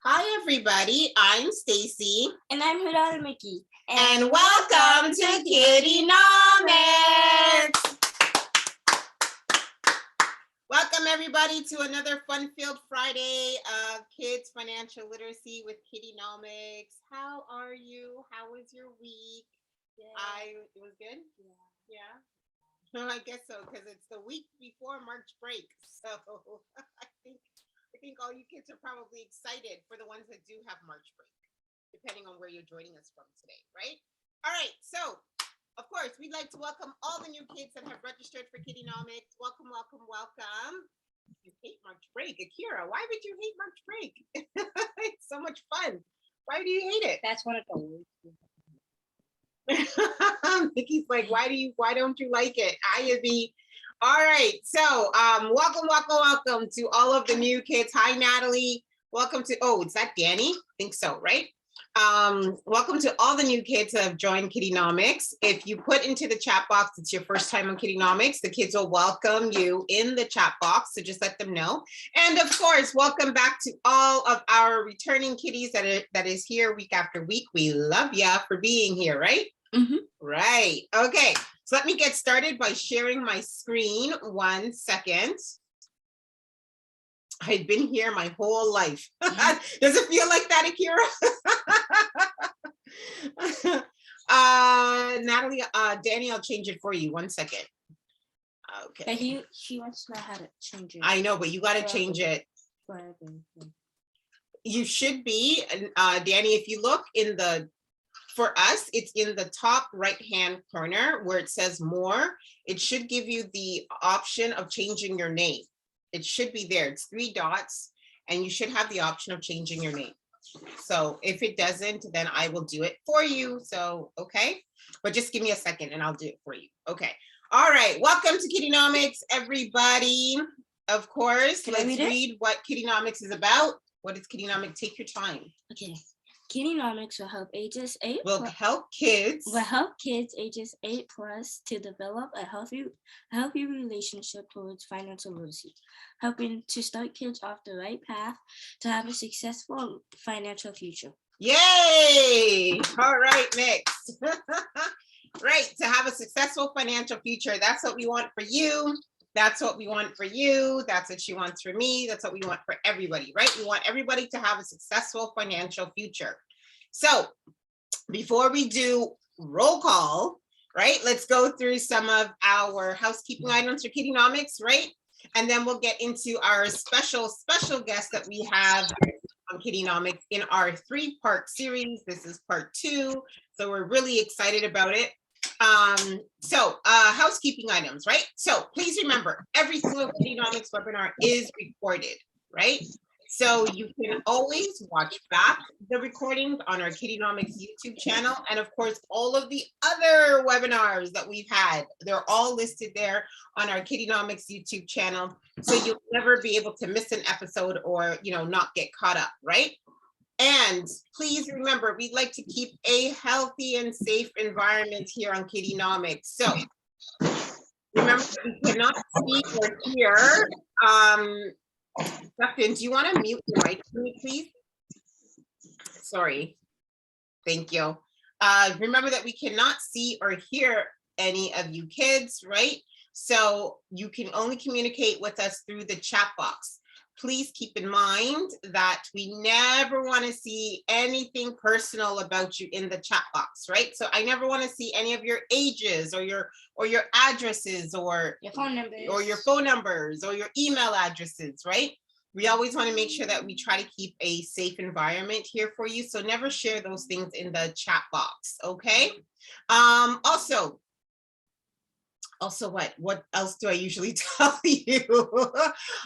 Hi, everybody. I'm Stacy. And I'm Huda Mickey. And welcome to KiddieNomics. Welcome, everybody, to another fun-filled Friday of Kids Financial Literacy with KiddieNomics. How are you? How was your week? It was good? Yeah. I guess so, because it's the week before March break. So I think all you kids are probably excited for the ones that do have March break, depending on where you're joining us from today, right? All right, so of course, we'd like to welcome all the new kids that have registered for KiddieNomics. Welcome, welcome, welcome. You hate March break. Akira, why would you hate March break? It's so much fun. Why do you hate it? That's one of the Mickey's like, why don't you like it? All right, so welcome to all of the new kids. Hi, Natalie. Welcome to, is that Danny? I think so, right? Welcome to all the new kids that have joined KiddieNomics. If you put into the chat box, it's your first time on KiddieNomics, the kids will welcome you in the chat box, so just let them know. And of course, welcome back to all of our returning kiddies that is here week after week. We love ya for being here, right? Mm-hmm. Right. Okay. So let me get started by sharing my screen. 1 second. I've been here my whole life. Does it feel like that, Akira? Natalie, Danny, I'll change it for you. 1 second. Okay. But she wants to know how to change it. I know, but you got to change it. You should be, Danny, if you look for us, it's in the top right-hand corner where it says more. It should give you the option of changing your name. It should be there. It's 3 dots, and you should have the option of changing your name. So if it doesn't, then I will do it for you. So, okay. But just give me a second and I'll do it for you. Okay. All right. Welcome to KiddieNomics, everybody. Of course, let's read what KiddieNomics is about. What is KiddieNomics? Take your time. Okay. KiddieNomics will help kids ages 8 plus to develop a healthy relationship towards financial literacy, helping to start kids off the right path to have a successful financial future. Yay! All right, next. Right, to have a successful financial future. That's what we want for you. That's what we want for you. That's what she wants for me. That's what we want for everybody, right? We want everybody to have a successful financial future. So before we do roll call, right, let's go through some of our housekeeping items for KiddieNomics, right? And then we'll get into our special guest that we have on KiddieNomics in our 3-part series. This is part 2. So we're really excited about it. Housekeeping items, right? So please remember, every single KiddieNomics webinar is recorded, right? So you can always watch back the recordings on our KiddieNomics YouTube channel. And of course, all of the other webinars that we've had, they're all listed there on our KiddieNomics YouTube channel. So you'll never be able to miss an episode or, not get caught up, right? And please remember, we'd like to keep a healthy and safe environment here on KiddieNomics. So remember, we cannot see or hear. Sephton, do you want to mute your mic for me, please? Sorry. Thank you. Remember that we cannot see or hear any of you kids, right? So you can only communicate with us through the chat box. Please keep in mind that we never want to see anything personal about you in the chat box, right? So I never want to see any of your ages or your addresses or your phone numbers or your email addresses, right? We always want to make sure that we try to keep a safe environment here for you. So never share those things in the chat box, okay? Also, what else do I usually tell you?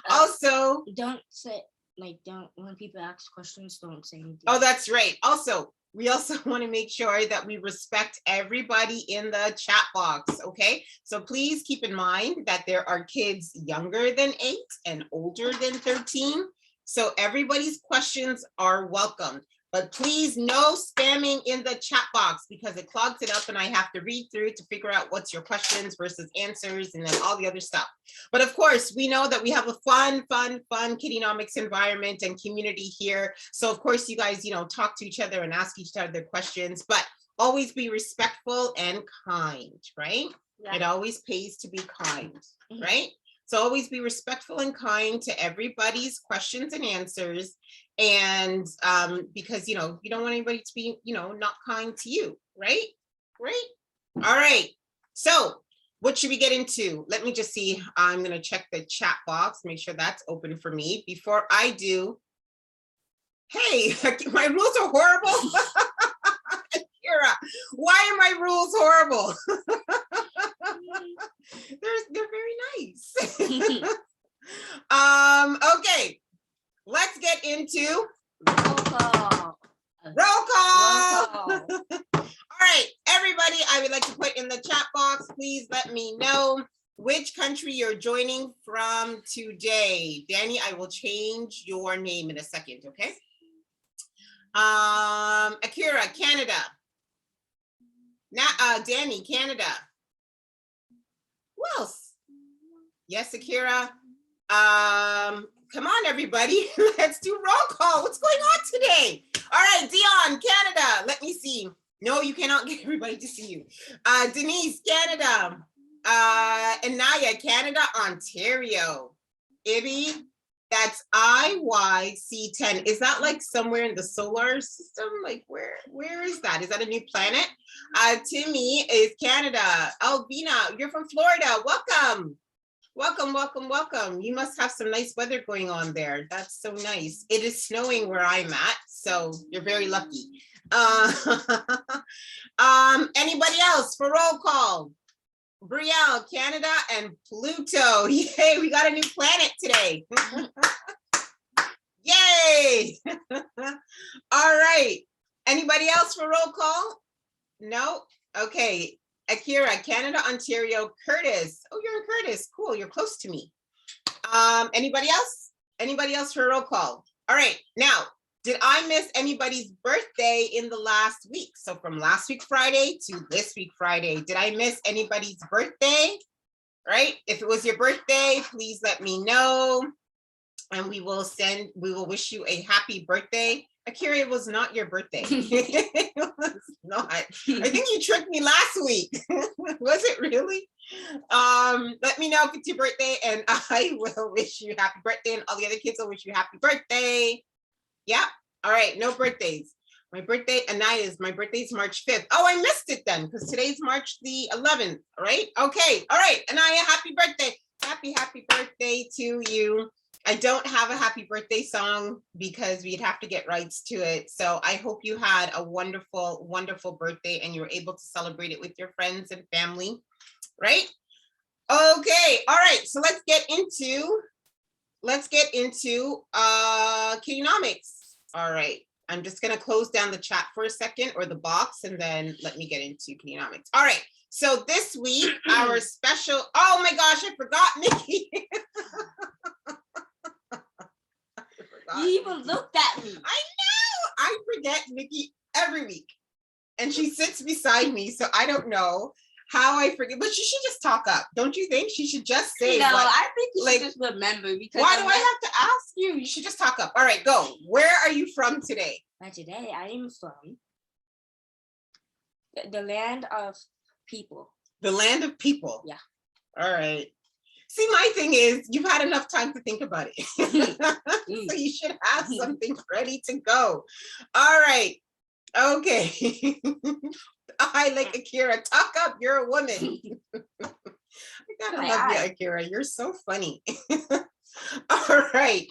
Also, don't say, when people ask questions, don't say anything. Oh, that's right. Also, we also want to make sure that we respect everybody in the chat box, okay? So please keep in mind that there are kids younger than 8 and older than 13. So everybody's questions are welcomed. But please, no spamming in the chat box because it clogs it up and I have to read through to figure out what's your questions versus answers and then all the other stuff. But of course, we know that we have a fun KiddieNomics environment and community here. So of course, you guys, talk to each other and ask each other questions, but always be respectful and kind, right? Yeah. It always pays to be kind, right? So always be respectful and kind to everybody's questions and answers. And because, you don't want anybody to be, not kind to you, right? Right? All right. So what should we get into? Let me just see. I'm going to check the chat box, make sure that's open for me before I do. Hey, my rules are horrible. Kira, why are my rules horrible? They're very nice. Okay, let's get into roll call. Roll call. All right, everybody, I would like to put in the chat box, please let me know which country you're joining from today. Danny, I will change your name in a second, okay? Akira, Canada. Danny, Canada. Who else? Yes, Akira. Come on, everybody. Let's do roll call. What's going on today? All right, Dion, Canada. Let me see. No, you cannot get everybody to see you. Denise, Canada. Anaya, Canada, Ontario. Ibby, that's IYC10. Is that like somewhere in the solar system? Like where is that? Is that a new planet? Timmy is Canada. Alvina, you're from Florida. Welcome. Welcome, welcome, welcome. You must have some nice weather going on there. That's so nice. It is snowing where I'm at, so you're very lucky. Anybody else for roll call? Brielle, Canada, and Pluto. Yay, we got a new planet today. Yay. All right. Anybody else for roll call? No? Okay. Akira, Canada, Ontario, Curtis. Oh, you're in Curtis. Cool. You're close to me. Anybody else? Anybody else for a roll call? All right. Now, did I miss anybody's birthday in the last week? So from last week Friday to this week Friday, did I miss anybody's birthday? Right? If it was your birthday, please let me know. And we will wish you a happy birthday. Akira, it was not your birthday. It was not. I think you tricked me last week. Was it really? Let me know if it's your birthday and I will wish you happy birthday and all the other kids will wish you happy birthday. Yeah. All right. No birthdays. My birthday, Anaya's, my birthday's March 5th. Oh, I missed it then because today's March the 11th, right? Okay. All right. Anaya, happy birthday. Happy birthday to you. I don't have a happy birthday song because we'd have to get rights to it. So I hope you had a wonderful, wonderful birthday and you were able to celebrate it with your friends and family, right? Okay. All right. So let's get into KiddieNomics. All right. I'm just going to close down the chat for a second or the box and then let me get into KiddieNomics. All right. So this week, our special, oh my gosh, I forgot Nikki. You even looked at me. I know. I forget Nikki every week. And she sits beside me. So I don't know how I forget. But she should just talk up. Don't you think? She should just say. No, I think you should just remember. Because why do I have to ask you? You should just talk up. All right, go. Where are you from today? Today I am from the land of people. The land of people? Yeah. All right. See, my thing is, you've had enough time to think about it. So you should have something ready to go. All right. Okay. I like Akira. Talk up. You're a woman. I gotta love you, Akira. You're so funny. All right.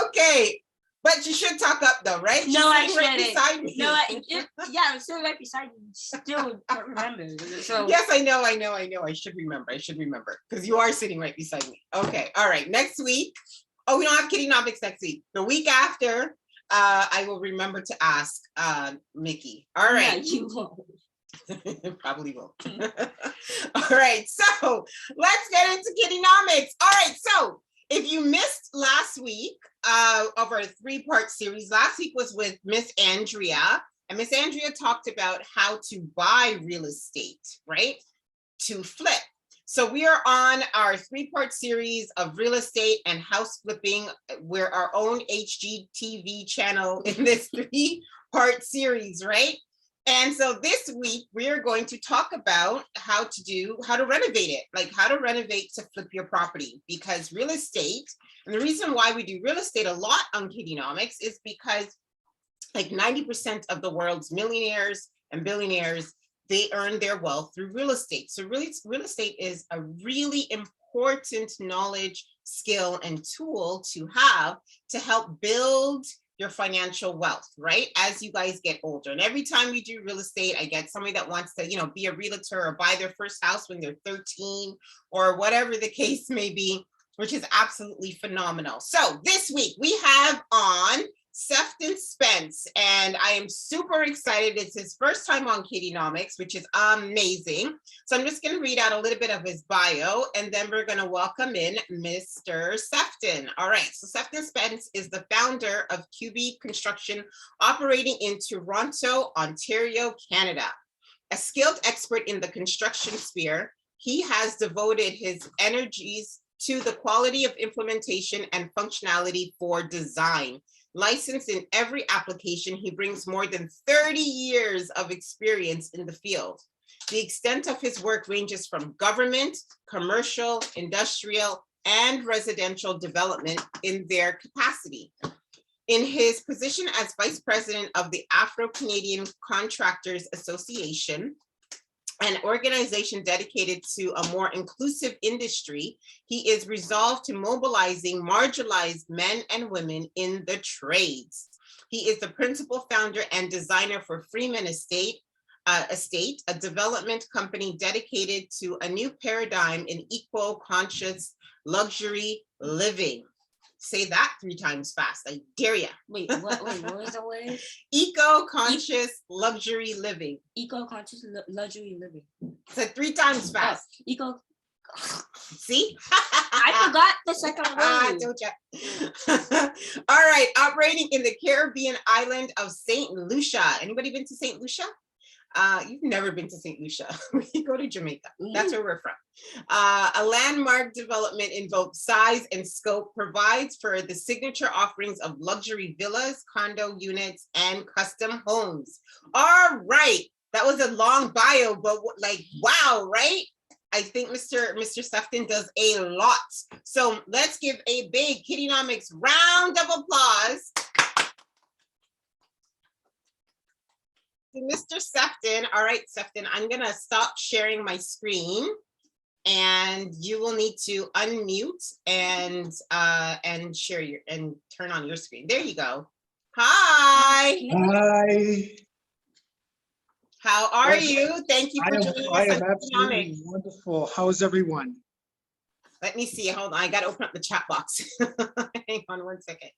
Okay. But you should talk up though, right? No, I shouldn't. Right beside me. No, I'm still right beside you. Still remember. So yes, I know. I should remember. Because you are sitting right beside me. Okay. All right. Next week. Oh, we don't have KiddieNomics next week. The week after, I will remember to ask Mickey. All right. Yeah, you won't. Probably won't. All right. So let's get into KiddieNomics. All right. So if you missed last last week of our 3-part series. Last week was with Miss Andrea, and Miss Andrea talked about how to buy real estate, right? To flip. So we are on our 3-part series of real estate and house flipping. We're our own HGTV channel in this 3-part series, right? And so this week we are going to talk about how to renovate it, like how to renovate to flip your property, because real estate, and the reason why we do real estate a lot on KiddieNomics is because like 90% of the world's millionaires and billionaires, they earn their wealth through real estate. So really, real estate is a really important knowledge, skill, and tool to have to help build your financial wealth, right? As you guys get older. And every time we do real estate, I get somebody that wants to, be a realtor or buy their first house when they're 13 or whatever the case may be, which is absolutely phenomenal. So this week we have on Sephton Spence, and I am super excited. It's his first time on KiddieNomics, which is amazing. So I'm just going to read out a little bit of his bio, and then we're going to welcome in Mr. Sephton. All right, so Sephton Spence is the founder of QB Construction, operating in Toronto, Ontario, Canada. A skilled expert in the construction sphere, he has devoted his energies to the quality of implementation and functionality for design. Licensed in every application, he brings more than 30 years of experience in the field. The extent of his work ranges from government, commercial, industrial, and residential development in their capacity. In his position as Vice President of the Afro-Canadian Contractors Association, an organization dedicated to a more inclusive industry, he is resolved to mobilizing marginalized men and women in the trades. He is the principal founder and designer for Freeman Estate, a development company dedicated to a new paradigm in eco-conscious luxury living. Say that 3 times fast. I dare you. Wait, what was the word? Eco-conscious luxury living. Eco-conscious luxury living. Said 3 times fast. Eco. See? I forgot the second word. Don't you? All right, operating in the Caribbean island of St. Lucia. Anybody been to St. Lucia? You've never been to St. Lucia. We go to Jamaica. That's where we're from. A landmark development in both size and scope, provides for the signature offerings of luxury villas, condo units, and custom homes. All right, that was a long bio, but like, wow, right? I think Mr. Sephton does a lot. So let's give a big KiddieNomics round of applause Mr. Sephton. All right, Sephton, I'm gonna stop sharing my screen, and you will need to unmute and share your and turn on your screen. There you go. Hi. Hi. How are you? Thank you for joining us. I am absolutely wonderful. How's everyone? Let me see. Hold on. I got to open up the chat box. Hang on 1 second.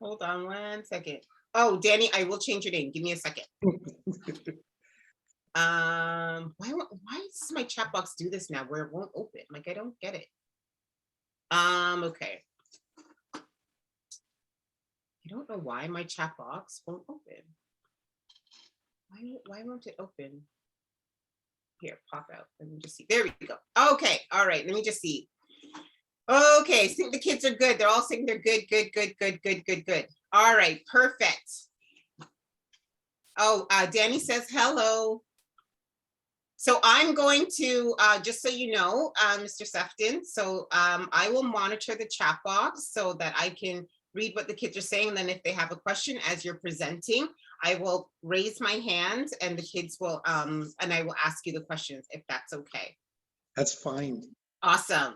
Hold on 1 second. Oh, Danny, I will change your name. Give me a second. Why does my chat box do this now where it won't open? Like, I don't get it. Okay. I don't know why my chat box won't open. Why won't it open? Here, pop out. Let me just see. There we go. Okay. All right. Let me just see. Okay. I think the kids are good. They're all saying they're good, good, good, good, good, good, good. All right. Perfect. Oh, Danny says hello. So I'm going to, just so you know, Mr. Sephton, so I will monitor the chat box so that I can read what the kids are saying. And then if they have a question as you're presenting, I will raise my hand and the kids will, and I will ask you the questions if that's okay. That's fine. Awesome.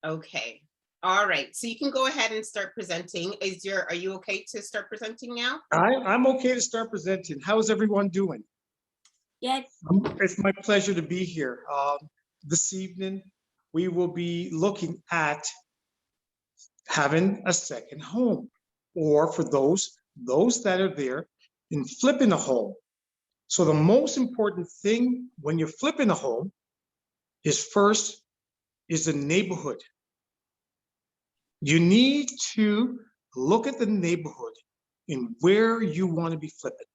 Okay. All right. So you can go ahead and start presenting. Are you okay to start presenting now? I'm okay to start presenting. How's everyone doing? Yes. It's my pleasure to be here. This evening, we will be looking at having a second home, or for those that are there in flipping a home. So the most important thing when you're flipping a home is first is the neighborhood. You need to look at the neighborhood and where you want to be flipping.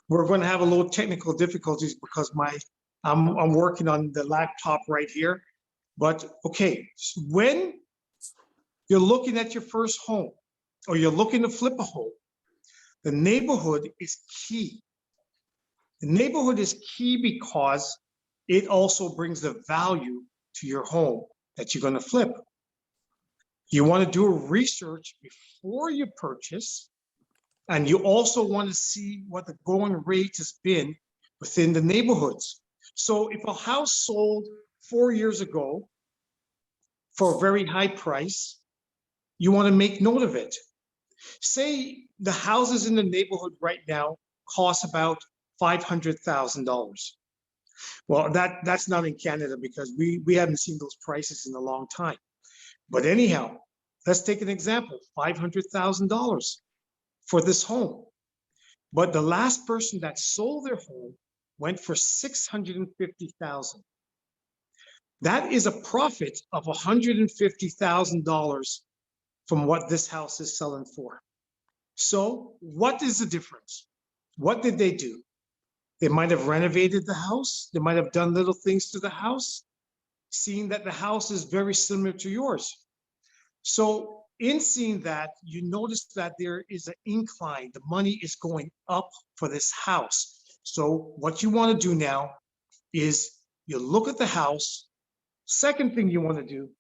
We're going to have a little technical difficulties because I'm working on the laptop right here. But okay, so when you're looking at your first home or you're looking to flip a home, the neighborhood is key. The neighborhood is key because it also brings the value to your home that you're going to flip. You want to do a research before you purchase, and you also want to see what the going rate has been within the neighborhoods. So if a house sold 4 years ago for a very high price, you want to make note of it. Say the houses in the neighborhood right now cost about $500,000. Well, that's not in Canada because we haven't seen those prices in a long time. But anyhow, let's take an example, $500,000 for this home. But the last person that sold their home went for $650,000. That is a profit of $150,000 from what this house is selling for. So what is the difference? What did they do? They might have renovated the house. They might have done little things to the house, seeing that the house is very similar to yours. So in seeing that, you notice that there is an incline. The money is going up for this house. So what you want to do now is you look at the house. Second thing you want to do,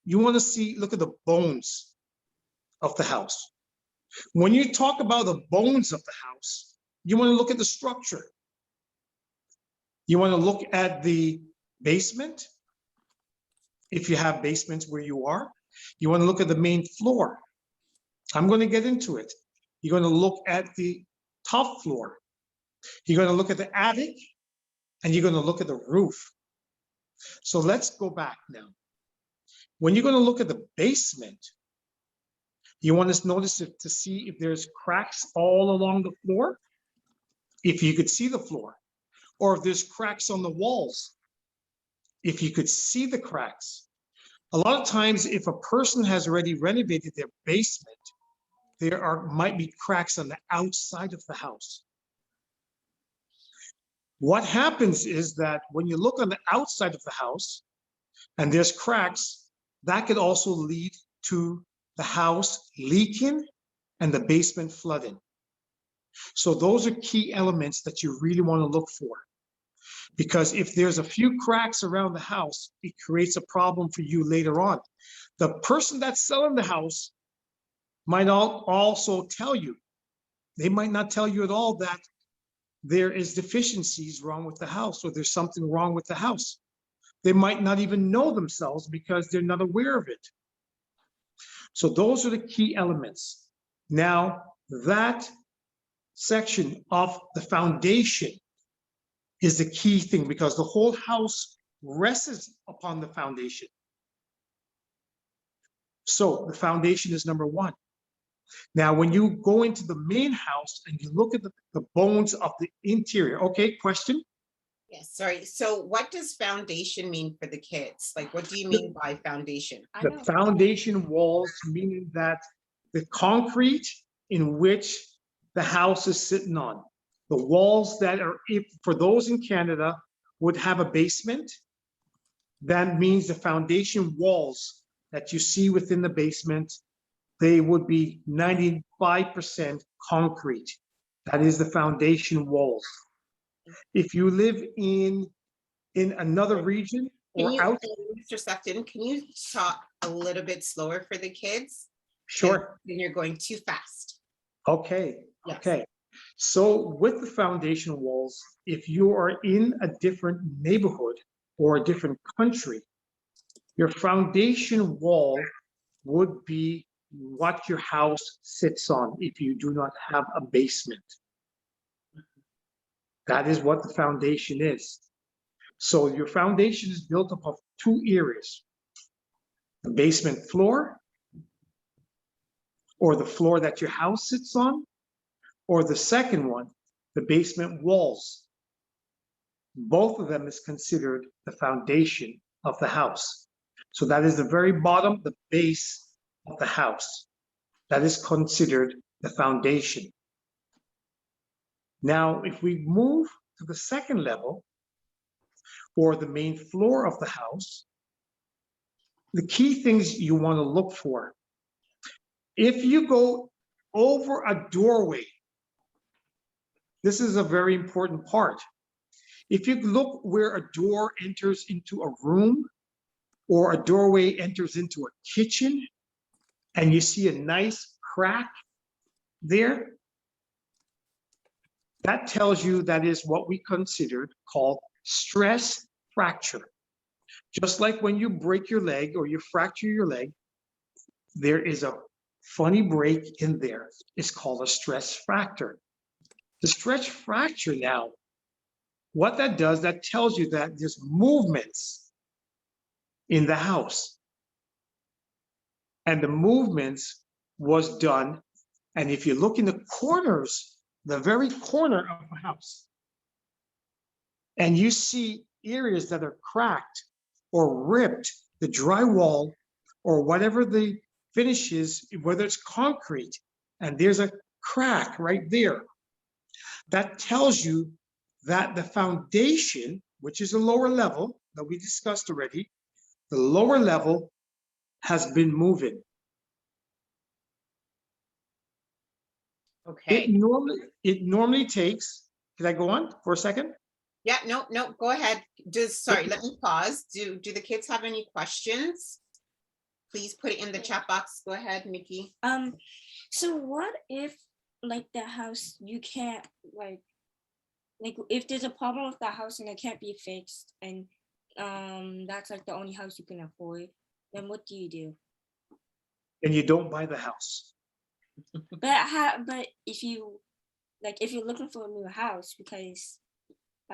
you want to look at the bones of the house. When you talk about the bones of the house, you want to look at the structure. You want to look at the basement, if you have basements where you are. You want to look at the main floor. I'm going to get into it. You're going to look at the top floor. You're going to look at the attic, and you're going to look at the roof. So let's go back now. When you're going to look at the basement, you want to notice it to see if there's cracks all along the floor, if you could see the floor, or if there's cracks on the walls, if you could see the cracks. A lot of times, if a person has already renovated their basement, there might be cracks on the outside of the house. What happens is that when you look on the outside of the house and there's cracks, that could also lead to the house leaking and the basement flooding. So those are key elements that you really want to look for. Because if there's a few cracks around the house, it creates a problem for you later on. The person that's selling the house might also tell you, they might not tell you at all that there is deficiencies wrong with the house or there's something wrong with the house. They might not even know themselves because they're not aware of it. So those are the key elements. Now, that section of the foundation is the key thing because the whole house rests upon the foundation. So the foundation is number one. Now, when you go into the main house and you look at the bones of the interior, okay, question? Yes, sorry. So what does foundation mean for the kids? Like, what do you mean by foundation? The foundation walls, meaning that the concrete in which the house is sitting on. The walls that are, if for those in Canada would have a basement, that means the foundation walls that you see within the basement, they would be 95% concrete. That is the foundation walls. If you live in another region or out. Mr. Sephton, can you talk a little bit slower for the kids? Sure. Then you're going too fast. Okay. Yes. Okay. So with the foundation walls, if you are in a different neighborhood or a different country, your foundation wall would be what your house sits on if you do not have a basement. That is what the foundation is. So your foundation is built up of two areas: the basement floor, or the floor that your house sits on, or the second one, the basement walls. Both of them is considered the foundation of the house. So that is the very bottom, the base of the house. That is considered the foundation. Now, if we move to the second level, or the main floor of the house, the key things you want to look for. If you go over a doorway, this is a very important part. If you look where a door enters into a room, or a doorway enters into a kitchen, and you see a nice crack there, that tells you that is what we considered called stress fracture. Just like when you break your leg or you fracture your leg, there is a funny break in there. It's called a stress fracture. The stress fracture now, what that does, that tells you that there's movements in the house. And the movements was done. And if you look in the corners, the very corner of the house, and you see areas that are cracked or ripped, the drywall or whatever the finish is, whether it's concrete, and there's a crack right there, that tells you that the foundation, which is a lower level that we discussed already, the lower level has been moving. Okay. It normally takes, can I go on for a second? Yeah, no, go ahead. Sorry, let me pause. Do the kids have any questions? Please put it in the chat box. Go ahead, Nikki. So what if like the house you can't like if there's a problem with the house and it can't be fixed, and that's like the only house you can afford, then what do you do? And you don't buy the house. But if you're looking for a new house because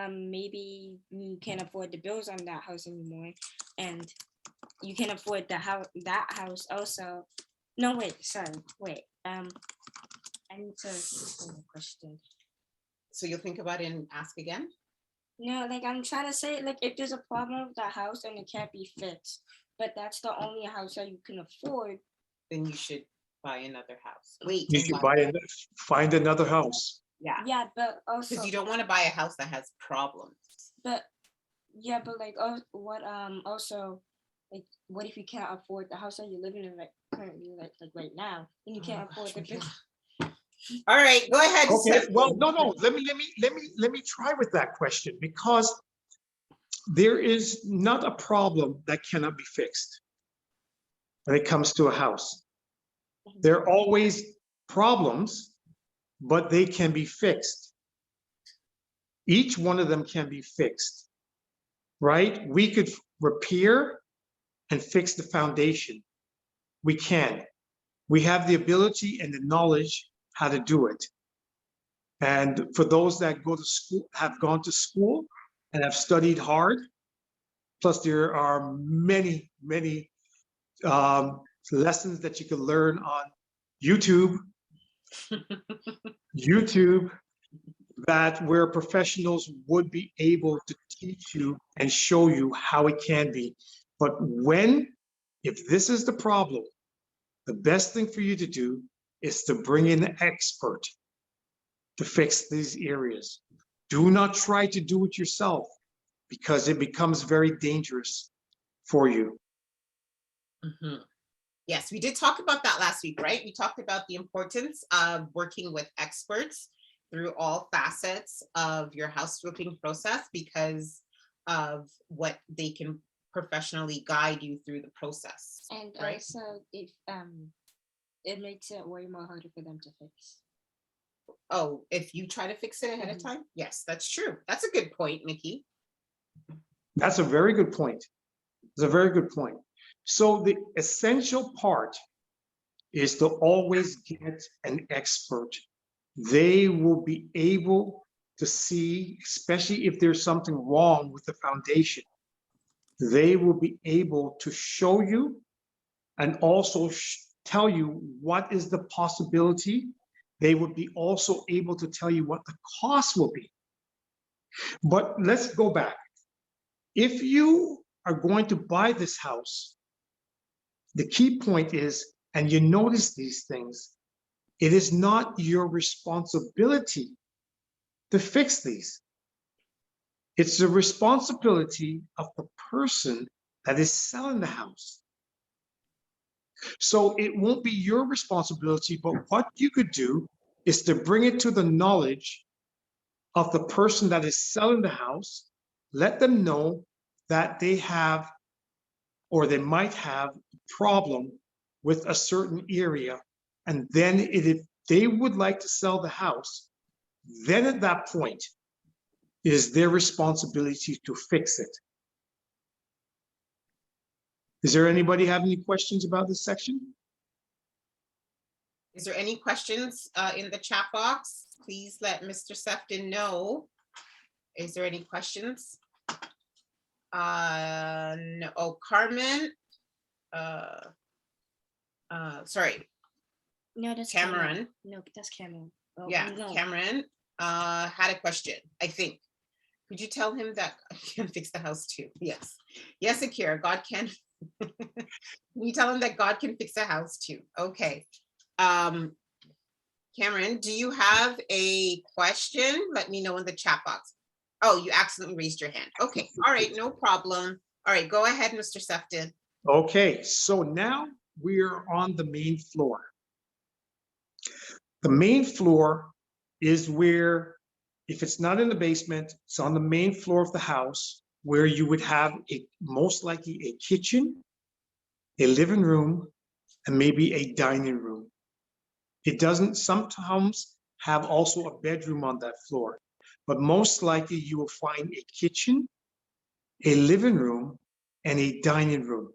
maybe you can't afford the bills on that house anymore, and you can afford that house also. No, wait. I need to answer the question. So you'll think about it and ask again? No, like I'm trying to say, like if there's a problem with the house and it can't be fixed, but that's the only house that you can afford, then you should buy another house. Wait. You should find another house. Yeah, but also because you don't want to buy a house that has problems. But like also like what if you can't afford the house that you're living in currently like right now, and you can't afford the bill? All right, go ahead. Okay, well, no. Let me try with that question, because there is not a problem that cannot be fixed when it comes to a house. There are always problems, but they can be fixed. Each one of them can be fixed, right? We could repair and fix the foundation. We can. We have the ability and the knowledge how to do it. And for those that go to school, have gone to school and have studied hard, plus there are many lessons that you can learn on YouTube, that where professionals would be able to teach you and show you how it can be. But if this is the problem, the best thing for you to do is to bring in an expert to fix these areas. Do not try to do it yourself, because it becomes very dangerous for you. Mm-hmm. Yes, we did talk about that last week, right? We talked about the importance of working with experts through all facets of your house flipping process, because of what they can professionally guide you through the process. And right? Also, if it makes it way more harder for them to fix. Oh, if you try to fix it ahead of time? Yes, that's true. That's a good point, Nikki. That's a very good point. It's a very good point. So the essential part is to always get an expert. They will be able to see, especially if there's something wrong with the foundation, they will be able to show you and also tell you what is the possibility. They would be also able to tell you what the cost will be. But let's go back. If you are going to buy this house the key point is, and you notice these things, it is not your responsibility to fix these. It's the responsibility of the person that is selling the house. So it won't be your responsibility, but what you could do is to bring it to the knowledge of the person that is selling the house, let them know that they have, or they might have a problem with a certain area. And then if they would like to sell the house, then at that point, it is their responsibility to fix it. Is there anybody have any questions about this section? Is there any questions in the chat box? Please let Mr. Sephton know. Is there any questions? No. Oh, Carmen. Sorry. No, that's Cameron. No, that's Cameron. Oh, Yeah, no. Cameron had a question, I think. Could you tell him that I can fix the house too? Yes. Yes, Akira, God can. Can you tell him that God can fix a house too? Okay. Cameron, do you have a question? Let me know in the chat box. Oh, you accidentally raised your hand. Okay. All right. No problem. All right. Go ahead, Mr. Sephton. Okay, so now we're on the main floor. The main floor is where, if it's not in the basement, it's on the main floor of the house, where you would have most likely a kitchen, a living room, and maybe a dining room. It doesn't sometimes have also a bedroom on that floor, but most likely you will find a kitchen, a living room, and a dining room.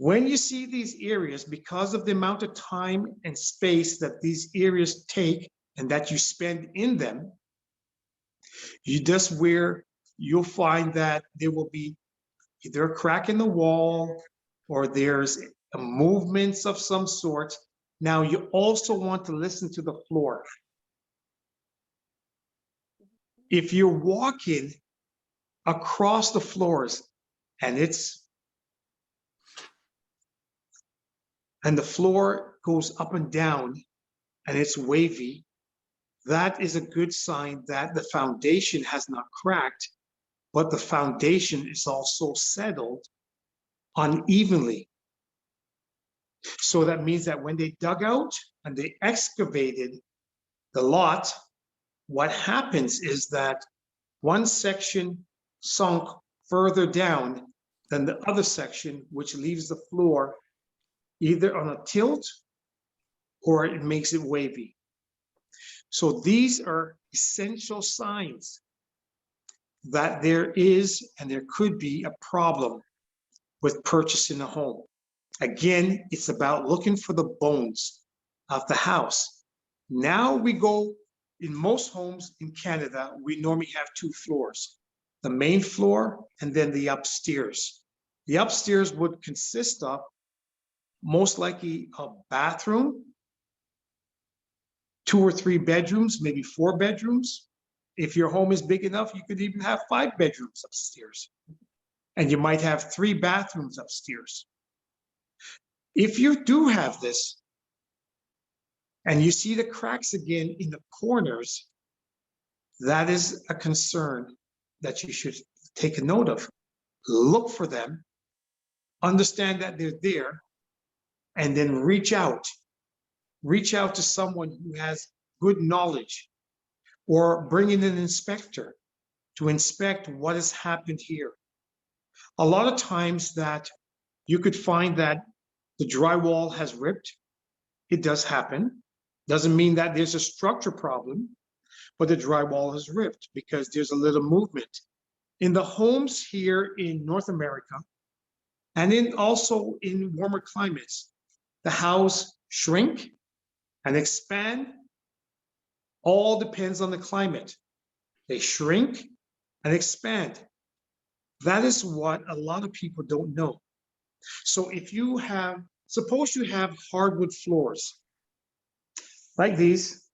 When you see these areas, because of the amount of time and space that these areas take and that you spend in them, you'll find that there will be either a crack in the wall or there's a movements of some sort. Now you also want to listen to the floor. If you're walking across the floors and the floor goes up and down and it's wavy, that is a good sign that the foundation has not cracked, but the foundation is also settled unevenly. So that means that when they dug out and they excavated the lot, what happens is that one section sunk further down than the other section, which leaves the floor either on a tilt or it makes it wavy. So these are essential signs that there is and there could be a problem with purchasing a home. Again, it's about looking for the bones of the house. Now we go, in most homes in Canada, we normally have two floors, the main floor and then the upstairs. The upstairs would consist of most likely a bathroom, 2 or 3 bedrooms, maybe 4 bedrooms. If your home is big enough, you could even have 5 bedrooms upstairs. And you might have 3 bathrooms upstairs. If you do have this, and you see the cracks again in the corners, that is a concern that you should take a note of. Look for them, understand that they're there, and then reach out. Reach out to someone who has good knowledge, or bring in an inspector to inspect what has happened here. A lot of times that you could find that the drywall has ripped. It does happen. Doesn't mean that there's a structure problem, but the drywall has ripped because there's a little movement. In the homes here in North America, and also in warmer climates, the house shrink and expand. All depends on the climate. They shrink and expand. That is what a lot of people don't know. So if you have, suppose you have hardwood floors like these,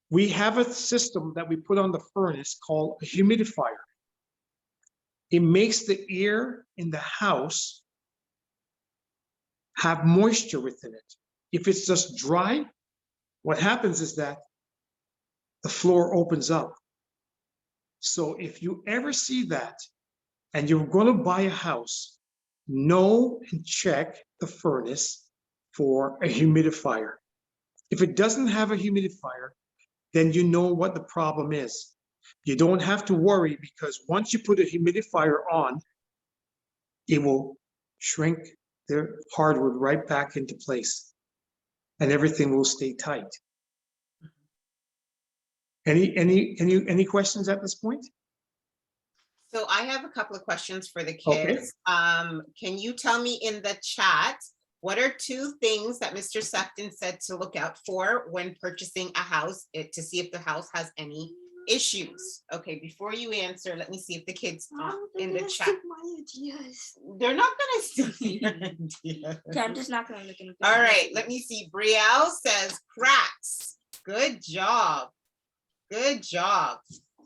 we have a system that we put on the furnace called a humidifier. it makes the air in the house have moisture within it. If it's just dry, what happens is that the floor opens up. So if you ever see that and you're going to buy a house, know and check the furnace for a humidifier. If it doesn't have a humidifier, then you know what the problem is. You don't have to worry, because once you put a humidifier on, it will shrink the hardwood right back into place and everything will stay tight. Any questions at this point? So I have a couple of questions for the Okay. kids. Can you tell me in the chat, what are 2 things that Mr. Sephton said to look out for when purchasing a house to see if the house has any issues? Okay, before you answer, let me see if the kids in the chat. They're not gonna steal your idea. Okay, I'm just not gonna look in. All right, let me see. Brielle says cracks. Good job. Good job.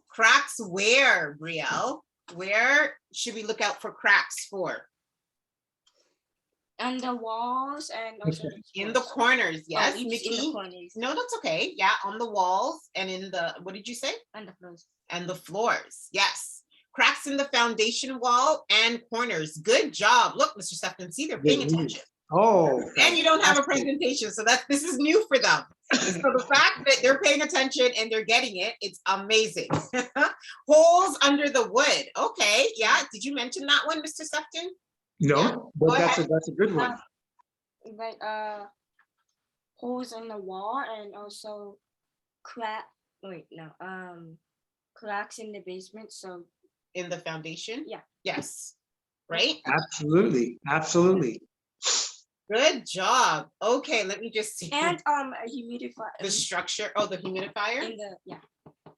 Cracks where, Brielle? Where should we look out for cracks for? On the walls and also In the corners, yes, each Mickey. in the corners. No, that's okay. Yeah, on the walls and in the, what did you say? And the floors. And the floors, yes. Cracks in the foundation wall and corners. Good job. Look, Mr. Sefton, see, they're paying attention. Oh. And you don't have a fantastic. presentation, so this is new for them. So the fact that they're paying attention and they're getting it, it's amazing. Holes under the wood. Okay, yeah. Did you mention that one, Mr. Sefton? No, Yeah, but go that's ahead. a good one. Like holes in the wall and also cracks in the basement. So In the foundation? Yeah. Yes. Right? Absolutely, absolutely. Good job. Okay, let me just see. and a humidifier The structure, oh, the humidifier in the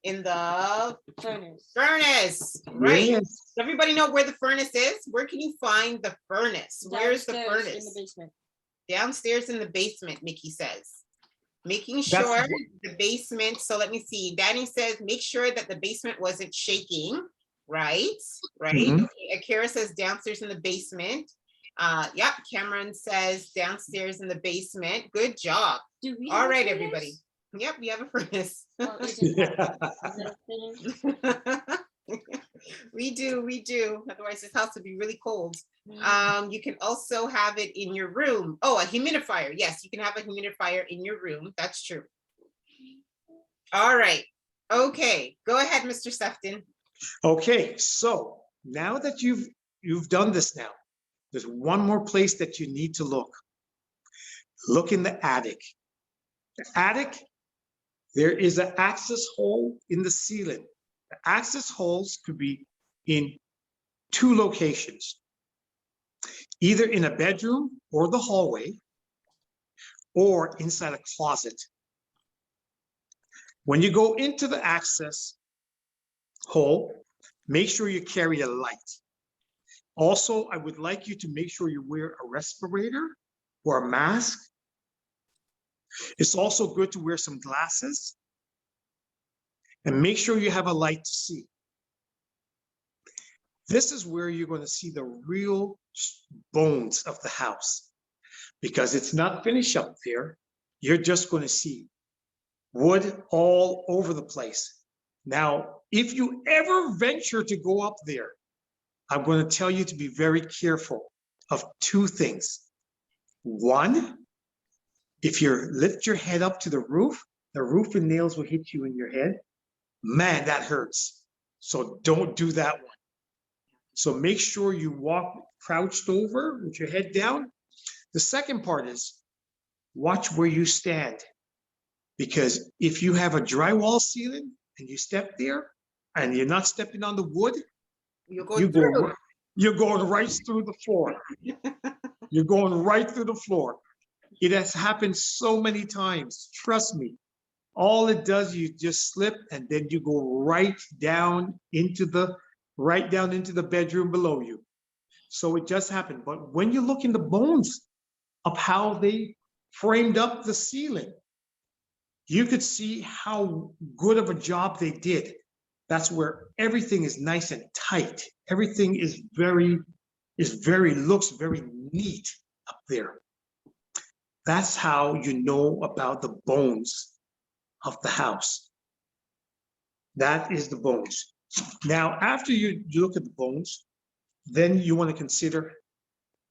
in the furnace. furnace, right? Yes. Does everybody know where the furnace is? Where can you find the furnace? Where's the Downstairs furnace? in the basement. Downstairs in the basement, Mickey says. Making That's sure what- the basement, so let me see. Danny says, make sure that the basement wasn't shaking, right? Right? Mhm. Okay, Akira says downstairs in the basement. Yep, Cameron says downstairs in the basement. Good job. Do we All have a right, furnace? everybody. Yep, we have a furnace. Oh, is it Yeah. is it a furnace? We do. Otherwise, this house would be really cold. You can also have it in your room. Oh, a humidifier. Yes, you can have a humidifier in your room. That's true. All right. Okay, go ahead, Mr. Sefton. Okay, so now that you've done this now, there's one more place that you need to look. Look in the attic. The attic, there is an access hole in the ceiling. The access holes could be in 2 locations, either in a bedroom or the hallway, or inside a closet. When you go into the access hole, make sure you carry a light. Also, I would like you to make sure you wear a respirator or a mask. It's also good to wear some glasses and make sure you have a light to see. This is where you're going to see the real bones of the house, because it's not finished up there. You're just going to see wood all over the place. Now, if you ever venture to go up there, I'm going to tell you to be very careful of 2 things. One, if you lift your head up to the roof and nails will hit you in your head. Man, that hurts. So don't do that one. So make sure you walk crouched over with your head down. The second part is watch where you stand, because if you have a drywall ceiling and you step there and you're not stepping on the wood, You're going through. you're going right through the floor. You're going right through the floor. It has happened so many times. Trust me. All it does, you just slip and then you go right down into the bedroom below you. So it just happened. But when you look in the bones of how they framed up the ceiling, you could see how good of a job they did. That's where everything is nice and tight. everything looks very neat up there. That's how you know about the bones of the house. That is the bones. Now, after you look at the bones, then you want to consider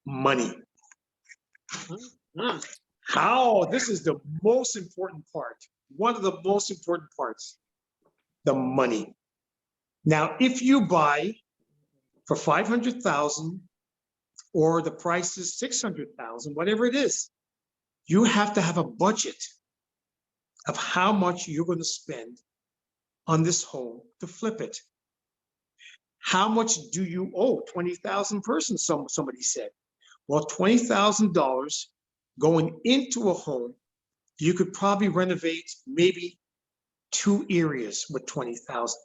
money. How? This is the most important part. One of the most important parts, the money. Now, if you buy for 500,000 or the price is 600,000, whatever it is, you have to have a budget of how much you're going to spend on this home to flip it. How much do you owe? 20,000 persons, somebody said. Well, $20,000 going into a home, you could probably renovate maybe 2 areas with $20,000.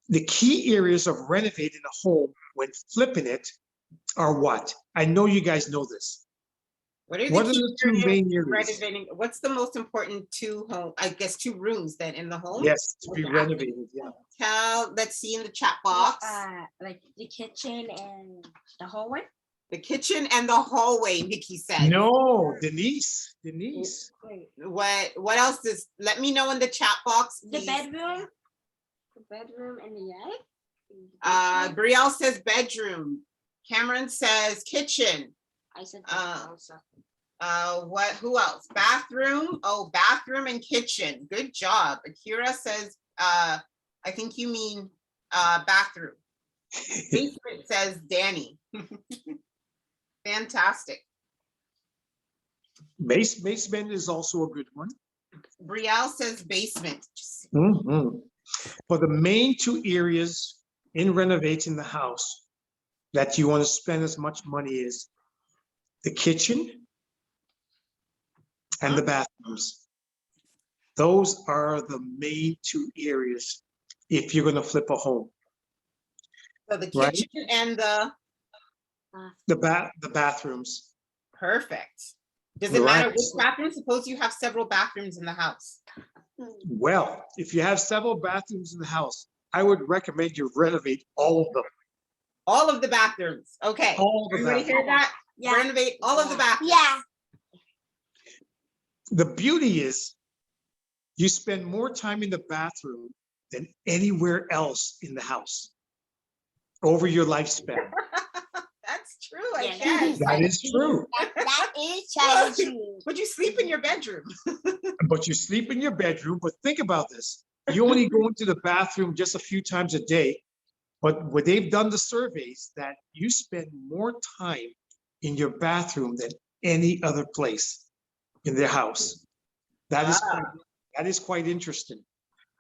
The key areas of renovating a home when flipping it are what? I know you guys know this. What are the the two key main areas areas? renovating? What's the most important two rooms then in the home? Yes, to be renovated, yeah. Let's see in the chat box. Like the kitchen and the hallway. The kitchen and the hallway, Nikki said. No, Denise. Wait. What else is, let me know in the chat box, The please. bedroom. The bedroom and the attic. Brielle says bedroom. Cameron says kitchen. I said also. Who else? Bathroom. Oh, bathroom and kitchen. Good job. Akira says, I think you mean bathroom. Basement says Danny. Fantastic. Basement is also a good one. Brielle says basement. But the main 2 areas in renovating the house that you want to spend as much money is the kitchen and the bathrooms. Those are the main 2 areas if you're going to flip a home. So the kitchen and the bathrooms. Perfect. Does it matter which bathroom? Suppose you have several bathrooms in the house. Well, if you have several bathrooms in the house, I would recommend you renovate all of them. All of the bathrooms. Okay. Everybody hear that? Yeah. Renovate all of the bathrooms. Yeah. The beauty is you spend more time in the bathroom than anywhere else in the house over your lifespan. That's true, I Yeah, guess. That is true. That is true. But you sleep in your bedroom. But you sleep in your bedroom. But think about this. You only go into the bathroom just a few times a day. But what they've done the surveys that you spend more time in your bathroom than any other place in their house. That is quite interesting.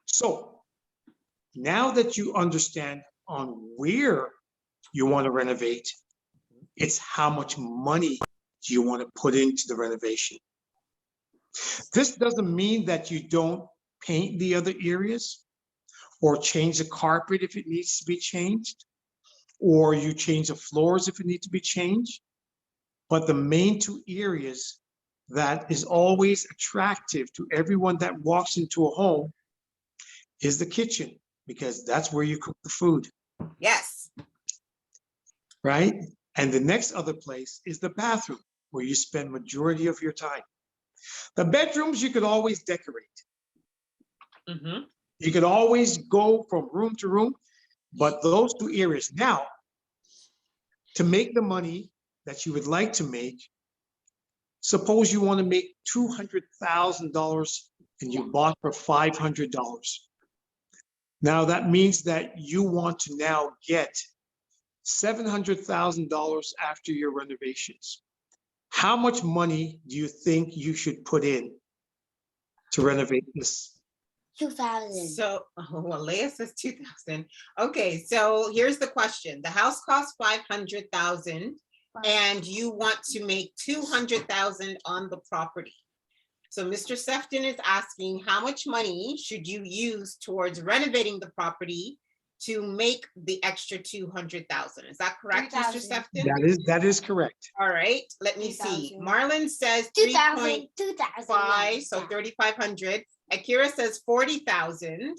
So now that you understand on where you want to renovate, it's how much money do you want to put into the renovation. This doesn't mean that you don't paint the other areas or change the carpet if it needs to be changed, or you change the floors if it needs to be changed. But the main 2 areas that is always attractive to everyone that walks into a home is the kitchen, because that's where you cook the food. Yes. Right? And the next other place is the bathroom, where you spend majority of your time. The bedrooms you could always decorate. You could always go from room to room, but those 2 areas. Now, to make the money that you would like to make, suppose you want to make $200,000 and you bought for $500. Now that means that you want to now get $700,000 after your renovations. How much money do you think you should put in to renovate this? 2,000. So, well, Leah says 2,000. Okay, so here's the question. The house costs 500,000 and you want to make 200,000 on the property. So Mr. Sephton is asking, how much money should you use towards renovating the property to make the extra 200,000? Is that correct, Mr. Sephton? That is correct. All right, let me see. 2,000. Marlon says 2,000. 3.5, so 3,500. Akira says 40,000.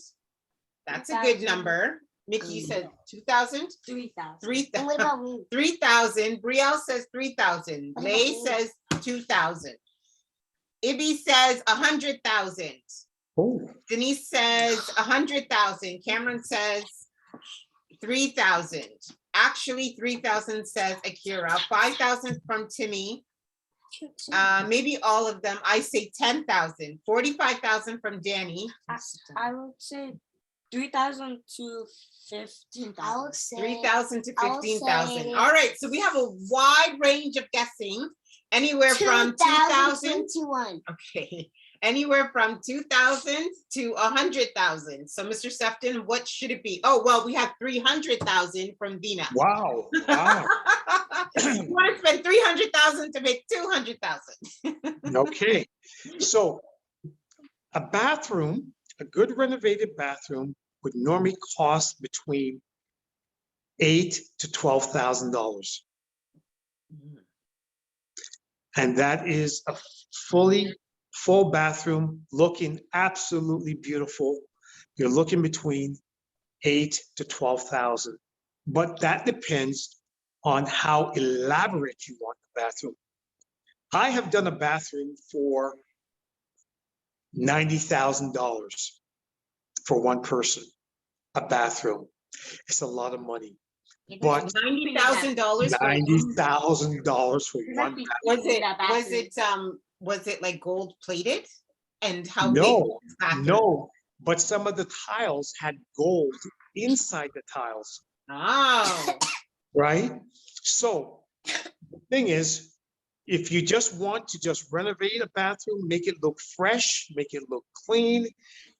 That's a good number. Mickey said 2,000. 3,000. 3,000. And what about me? 3,000. Brielle says 3,000. What Lay about me? says 2,000. Ibby says 100,000. Oh, Denise says 100,000. Cameron says 3,000. Actually, 3,000 says Akira. 5,000 from Timmy. Maybe all of them. I say 10,000. 45,000 from Danny. I would say 3,000 to I 15,000. would say 3,000 to I'll 15,000. say- All right, so we have a wide range of guessing. Anywhere from 2,000. 2021. Okay, anywhere from 2,000 to 100,000. So, Mr. Sephton, what should it be? Oh, well, we have 300,000 from Dina. wow, wow. You want to spend 300,000 to make 200,000. Okay, so a bathroom, a good renovated bathroom would normally cost between $8,000 to $12,000. And that is a full bathroom looking absolutely beautiful. You're looking between 8,000 to 12,000. But that depends on how elaborate you want the bathroom. I have done a bathroom for $90,000 for one person, a bathroom. It's a lot of money. But $90,000 for $90,000 for one. was it like gold plated? And how big No, was the bathroom? no, but some of the tiles had gold inside the tiles, Oh, right? So the thing is, if you just want to just renovate a bathroom, make it look fresh, make it look clean,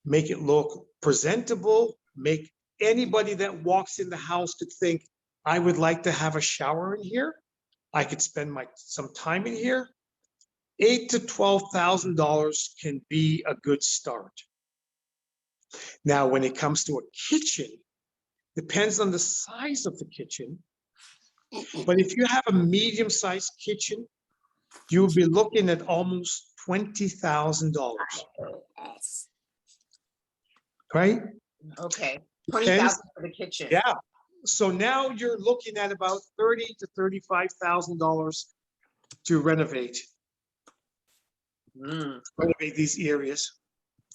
make it look presentable, make anybody that walks in the house to think, I would like to have a shower in here. I could spend some time in here. $8,000 to $12,000 can be a good start. Now, when it comes to a kitchen, depends on the size of the kitchen. But if you have a medium-sized kitchen, you'll be looking at almost $20,000, right? okay. Depends. 20,000 for the kitchen. Yeah. So now you're looking at about $30,000 to $35,000 to renovate these areas.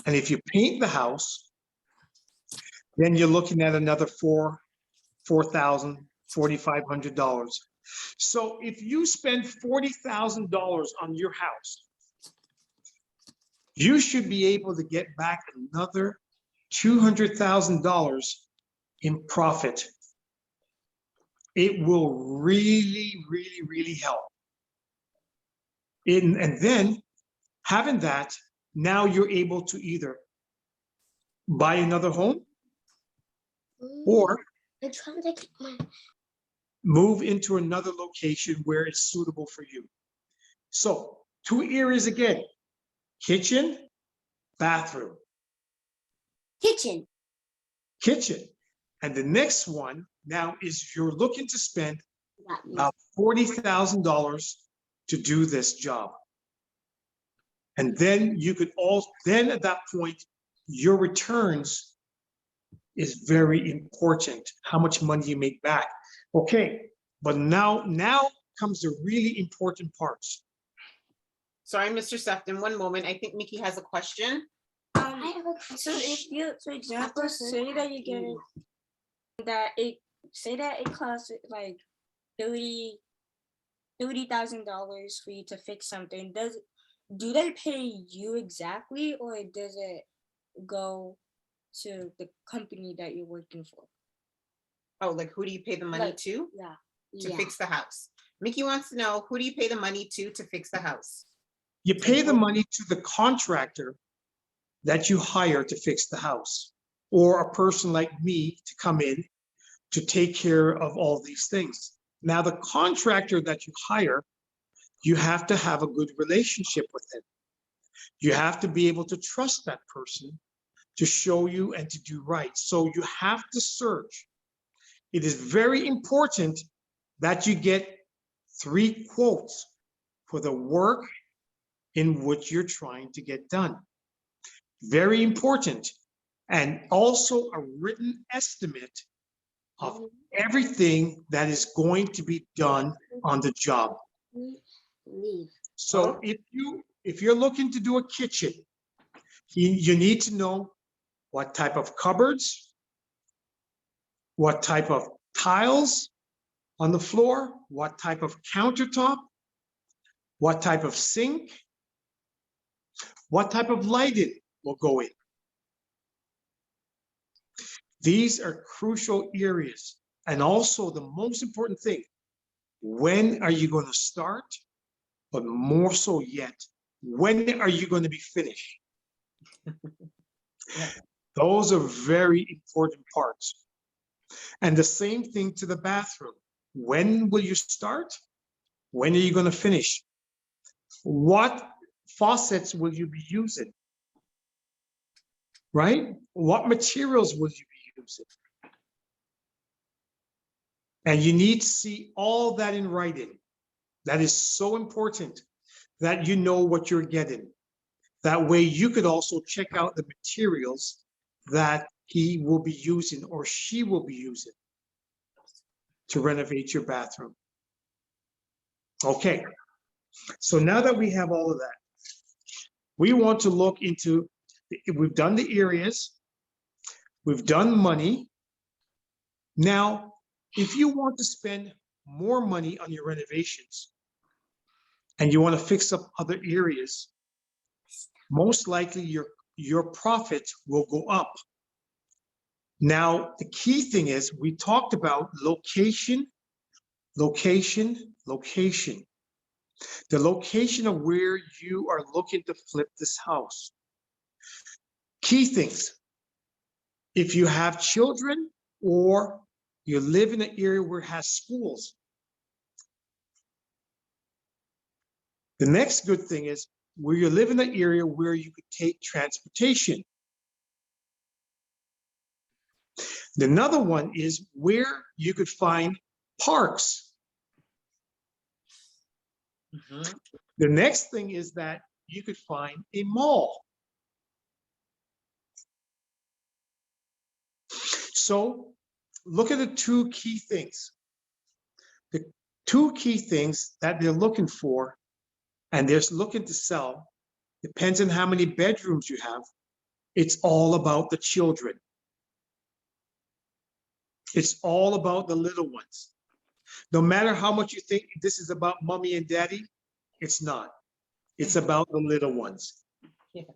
And if you paint the house, then you're looking at another $4,000, $4,500. So if you spend $40,000 on your house, you should be able to get back another $200,000 in profit. It will really, really, really help. And then having that, now you're able to either buy another home or I'm trying to keep my move into another location where it's suitable for you. So 2 areas again, kitchen, bathroom, kitchen. kitchen. And the next one now is you're looking to spend That means about $40,000 to do this job. And then you could then at that point, your returns is very important, how much money you make back. Okay, but now comes the really important parts. Sorry, Mr. Sephton, one moment. I think Mickey has a question. I have a So question. if you, for example, After say that you get it, say that it costs like $30,000 for you to fix something. Do they pay you exactly, or does it go to the company that you're working for? Oh, like who do you pay the money Like- to Yeah. fix the house? Mickey wants to know, who do you pay the money to fix the house? You pay the money to the contractor that you hire to fix the house, or a person like me to come in to take care of all these things. Now, the contractor that you hire, you have to have a good relationship with him. You have to be able to trust that person to show you and to do right. So you have to search. It is very important that you get 3 quotes for the work in which you're trying to get done. Very important. And also a written estimate of everything that is going to be done on the job. Leave. So if you're looking to do a kitchen, you need to know what type of cupboards, what type of tiles on the floor, what type of countertop, what type of sink, what type of lighting will go in. These are crucial areas. And also the most important thing, when are you going to start? But more so yet, when are you going to be finished? Those are very important parts. And the same thing to the bathroom. When will you start? When are you going to finish? What faucets will you be using? Right? What materials will you be using? And you need to see all that in writing. That is so important that you know what you're getting. That way you could also check out the materials that he will be using or she will be using to renovate your bathroom. Okay, so now that we have all of that, we want to look into, we've done the areas, we've done money. Now, if you want to spend more money on your renovations and you want to fix up other areas, most likely your profit will go up. Now, the key thing is we talked about location, location, location. The location of where you are looking to flip this house. Key things. If you have children or you live in an area where it has schools. The next good thing is where you live in an area where you could take transportation. Another one is where you could find parks. The next thing is that you could find a mall. So look at the two key things. The two key things that they're looking for and they're looking to sell, depends on how many bedrooms you have. It's all about the children. It's all about the little ones. No matter how much you think this is about mommy and daddy, it's not. It's about the little ones. Yes.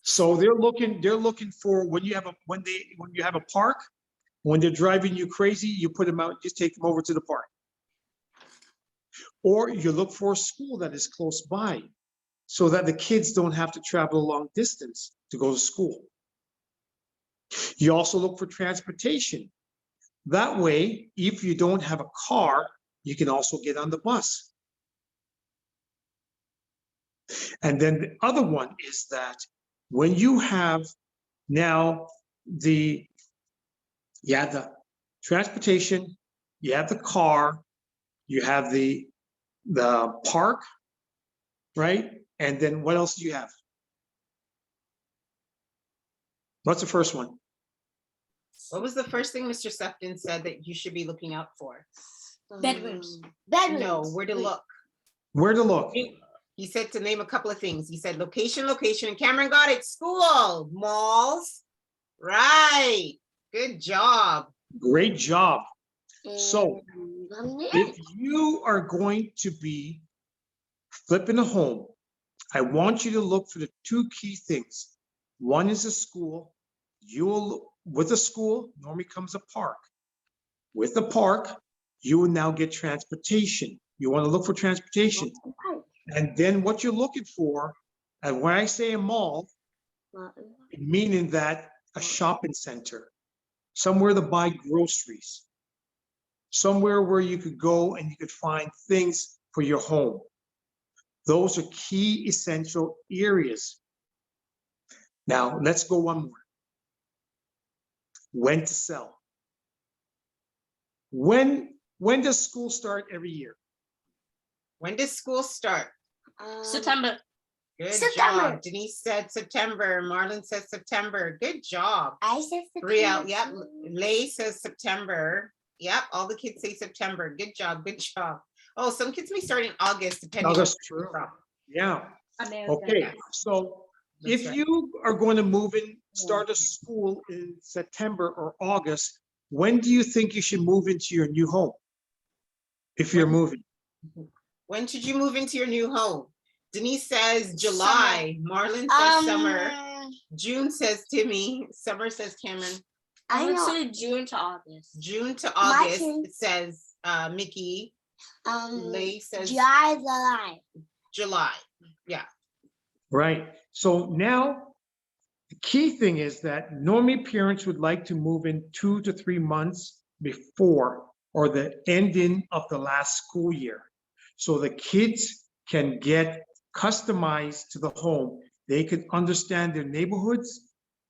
So they're looking for when you have a park, when they're driving you crazy, you put them out, just take them over to the park. Or you look for a school that is close by so that the kids don't have to travel a long distance to go to school. You also look for transportation. That way, if you don't have a car, you can also get on the bus. And then the other one is that when you have now you have the transportation, you have the car, you have the park, right? And then what else do you have? What's the first one? What was the first thing Mr. Sephton said that you should be looking out for? Bedrooms. Bedrooms. No, where to Wait. look. Where to look? He said to name a couple of things. He said location, location, and Cameron got it. School, malls. Right. Good job. Great job. So And if you are going to be flipping a home, I want you to look for the two key things. One is a school. With a school, normally comes a park. With the park, you will now get transportation. You want to look for transportation. And then what you're looking for, and when I say a mall, meaning that a shopping center, somewhere to buy groceries, somewhere where you could go and you could find things for your home. Those are key essential areas. Now, let's go one more. When to sell. When does school start every year? When does school start? September. Good September. job. Denise said September. Marlon says September. Good job. I said September. Brielle, yep. Lay says September. Yep, all the kids say September. Good job, good job. Oh, some kids may start in August, depending on August, where you're true. from. Yeah, America. okay, so That's if right. you are going to move in, start a school in September or August, when do you think you should move into your new home? If you're moving, When should you move into your new home? Denise says July. Marlon says summer. June says Timmy. Summer says Cameron. I I would know. say June to August. June to My August, turn. it says Mickey. Lay says July. July. Yeah. right? So now, the key thing is that normally parents would like to move in 2 to 3 months before or the ending of the last school year. So the kids can get customized to the home. They can understand their neighborhoods.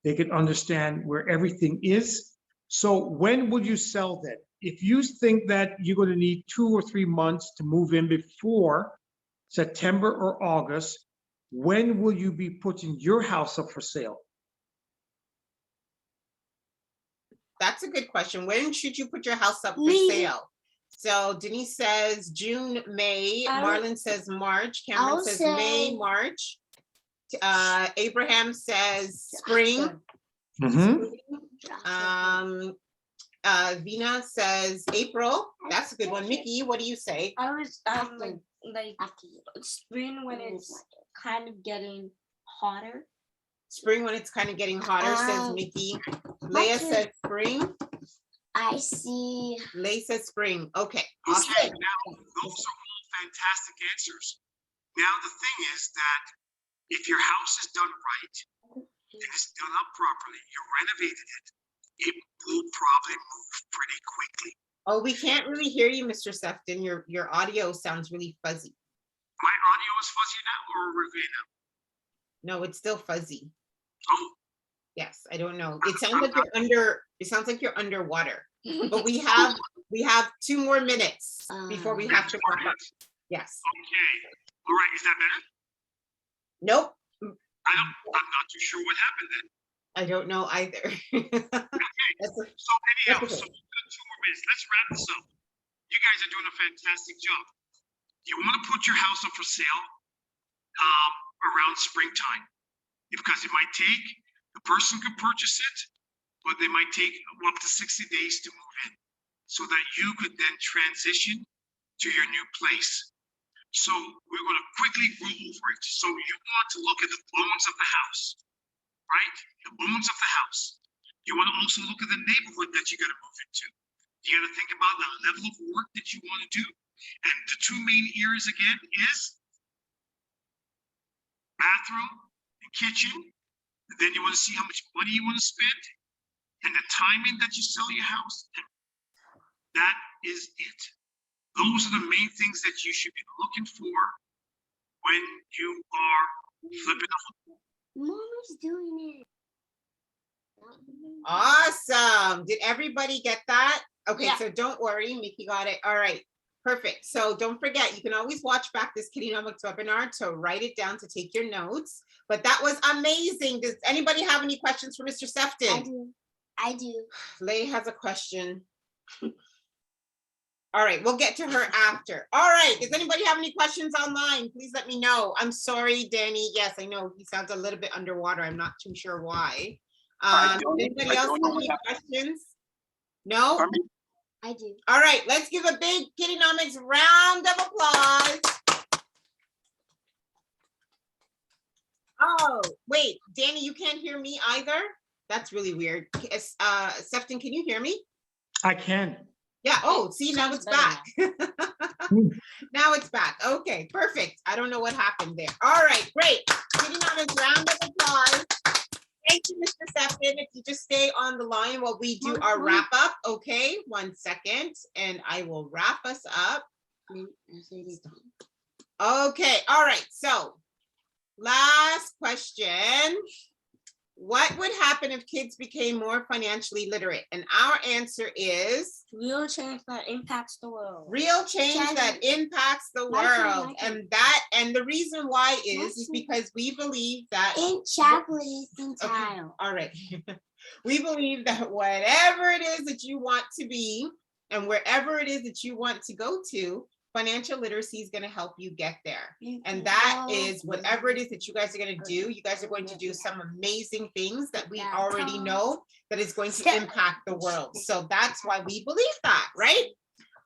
They can understand where everything is. So when will you sell that? If you think that you're going to need 2 or 3 months to move in before September or August, when will you be putting your house up for sale? That's a good question. When should you put your house up for Me. sale? So Denise says June, May. I would- Marlon says March. Cameron I'll says May, say- March. Abraham says spring. Mhm. Vina says April. That's a good one. Mickey, what do you say? I was like After you. spring when it's kind of getting hotter. Spring when it's kind of getting hotter, says Mickey. Leah turn. says spring. I see. Lay says spring. Okay. It's Awesome. Okay, now those are all fantastic answers. Now the thing is that if your house is done right and it's done up properly, you renovated it, it will probably move pretty quickly. Oh, we can't really hear you, Mr. Sephton. Your audio sounds really fuzzy. My audio is fuzzy now or okay now? No, it's still fuzzy. Oh, Yes, I don't know. It sounds like you're under. It sounds like you're underwater. But we have 2 more minutes before we have to wrap up. Yes. okay. All right, is that better? Nope. I'm not too sure what happened then. I don't know either. That's a- So anyhow, okay. so we've got 2 more minutes. Let's wrap this up. You guys are doing a fantastic job. You want to put your house up for sale around springtime because it might take, the person could purchase it, but they might take up to 60 days to move in so that you could then transition to your new place. So we're going to quickly go over it. So you want to look at the bones of the house, right? The bones of the house. You want to also look at the neighborhood that you're going to move into. You got to think about the level of work that you want to do. And the 2 main areas again is bathroom and kitchen. And then you want to see how much money you want to spend and the timing that you sell your house. And that is it. Those are the main things that you should be looking for when you are flipping a home. Mama's doing it. Awesome. Did everybody get that? Okay, Yeah. so don't worry, Mickey got it. All right, perfect. So don't forget, you can always watch back this KiddieNomics webinar to write it down to take your notes. But that was amazing. Does anybody have any questions for Mr. Sephton? I do. Lay has a question. All right, we'll get to her after. All right, does anybody have any questions online? Please let me know. I'm sorry, Danny. Yes, I know he sounds a little bit underwater. I'm not too sure why. Anybody else have any questions? No? I do. All right, let's give a big KiddieNomics round of applause. Oh, wait, Danny, you can't hear me either? That's really weird. Sephton, can you hear me? I can. Yeah, oh, see, now it's Sounds better back. Now it's back. Okay, perfect. I don't know what happened there. All right, great. KiddieNomics round of applause. Thank you, Mr. Sephton. If you just stay on the line while we do our wrap up, okay? 1 second, and I will wrap us up. Okay, all right, so last question. What would happen if kids became more financially literate? And our answer is Real change that impacts the world. real change that impacts the My turn, world. my turn. And that and the reason why is because we believe that And chocolate is in tile. all right. We believe that whatever it is that you want to be and wherever it is that you want to go to, financial literacy is going to help you get there. And that is whatever it is that you guys are going to do. You guys are going to do some amazing things that we already know that is going to impact the world. So that's why we believe that, right?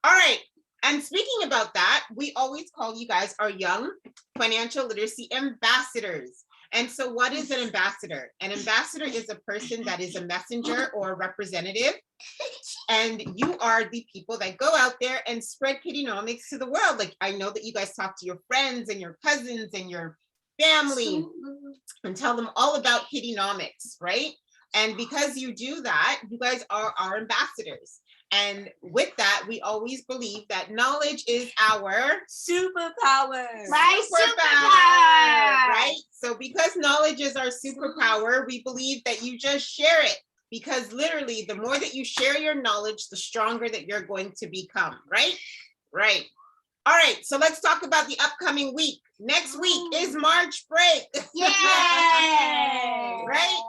All right. And speaking about that, we always call you guys our young financial literacy ambassadors. And so what is an ambassador? An ambassador is a person that is a messenger or a representative. And you are the people that go out there and spread KiddieNomics to the world. Like, I know that you guys talk to your friends and your cousins and your family and tell them all about KiddieNomics, right? And because you do that, you guys are our ambassadors. And with that, we always believe that knowledge is our superpower. Right? So because knowledge is our superpower, we believe that you just share it. Because literally, the more that you share your knowledge, the stronger that you're going to become, right? Right. All right, so let's talk about the upcoming week. Next week is March break. Yay! Right?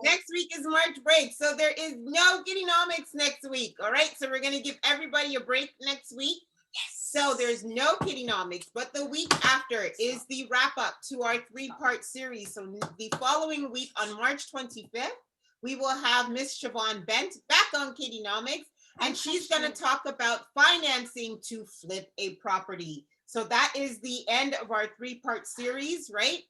Next week is March break, so there is no KiddieNomics next week, all right? So we're gonna give everybody a break next week. Yes. So there's no KiddieNomics, but the week after is the wrap up to our 3-part series. So the following week on March 25th, we will have Miss Siobhan Bent back on KiddieNomics, and she's gonna talk about financing to flip a property. So that is the end of our 3-part series, right?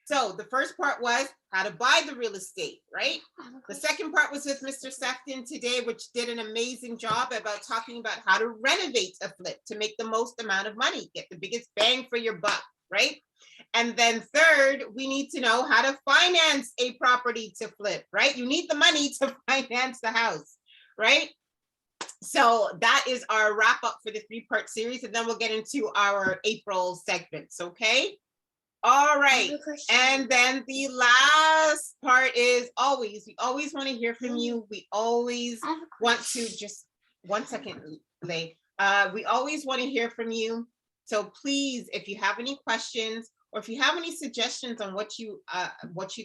So the first part was how to buy the real estate, right? The second part was with Mr. Sephton today, which did an amazing job about talking about how to renovate a flip to make the most amount of money, get the biggest bang for your buck, right? And then third, we need to know how to finance a property to flip, right? You need the money to finance the house, right? So that is our wrap up for the 3-part series, and then we'll get into our April segments, okay? All right, and then the last part is we always want to hear from you. We always want to, just 1 second, Lay. We always want to hear from you. So please, if you have any questions or if you have any suggestions on what you'd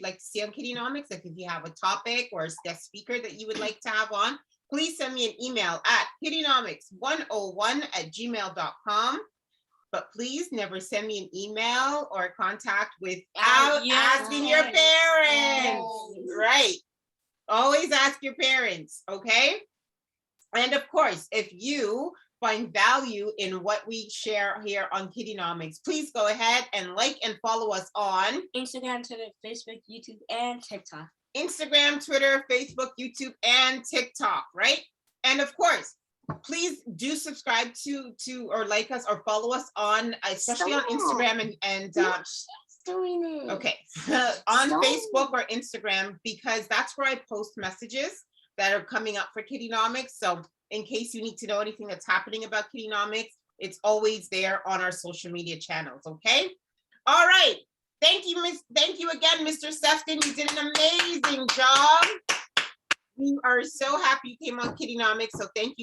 like to see on KiddieNomics, like if you have a topic or a guest speaker that you would like to have on, please send me an email at KiddieNomics101@gmail.com. But please never send me an email or contact without asking your parents, right? Always ask your parents, okay? And of course, if you find value in what we share here on KiddieNomics, please go ahead and like and follow us on Instagram, Twitter, Facebook, YouTube, and TikTok. Instagram, Twitter, Facebook, YouTube, and TikTok, right? And of course, please do subscribe to or like us or follow us on, especially on Instagram and doing it. okay, on Facebook or Instagram, because that's where I post messages that are coming up for KiddieNomics. So in case you need to know anything that's happening about KiddieNomics, it's always there on our social media channels, okay? All right. Thank you again, Mr. Sephton. You did an amazing job. We are so happy you came on KiddieNomics. So thank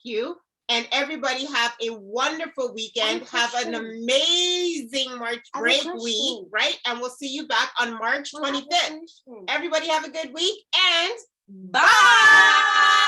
you. And everybody have a wonderful weekend. Have an amazing March break week, right? And we'll see you back on March 25th. Everybody have a good week and bye.